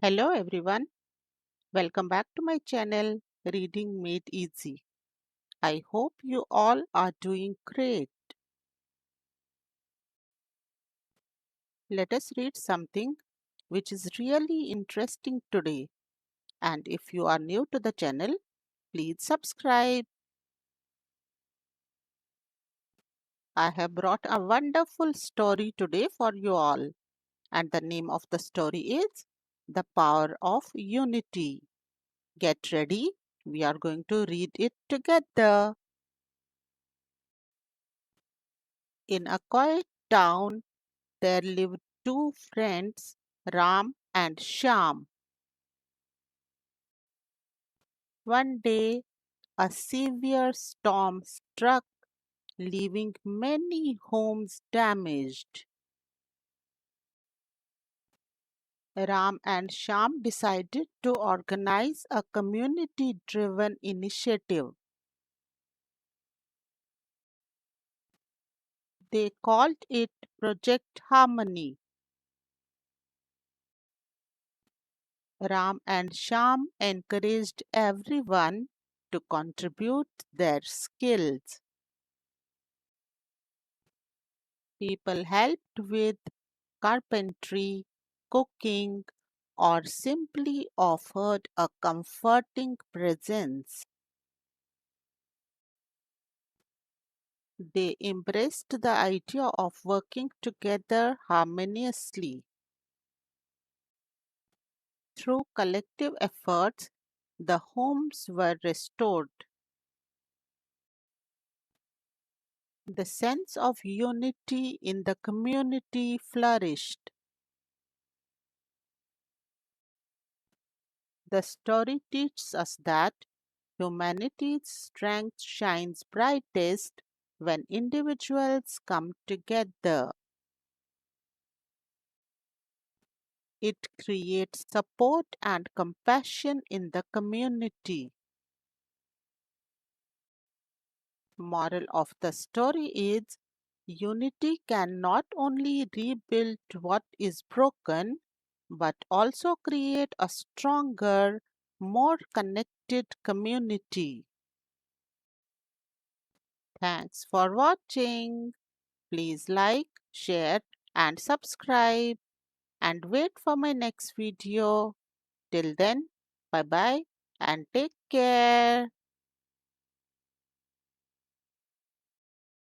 Hello everyone, welcome back to my channel Reading Made Easy. I hope you all are doing great. Let us read something which is really interesting today. And if you are new to the channel, please subscribe. I have brought a wonderful story today for you all. And the name of the story is The Power of Unity. Get ready, we are going to read it together. In a quiet town, there lived two friends, Ram and Shyam. One day, a severe storm struck, leaving many homes damaged. Ram and Shyam decided to organize a community driven initiative. They called it Project Harmony. Ram and Shyam encouraged everyone to contribute their skills. People helped with carpentry, cooking, or simply offered a comforting presence. They embraced the idea of working together harmoniously. Through collective efforts, the homes were restored. The sense of unity in the community flourished. The story teaches us that humanity's strength shines brightest when individuals come together. It creates support and compassion in the community. Moral of the story is unity can not only rebuild what is broken, but also create a stronger, more connected community. Thanks for watching. Please like, share, and subscribe. And wait for my next video. Till then, bye bye and take care.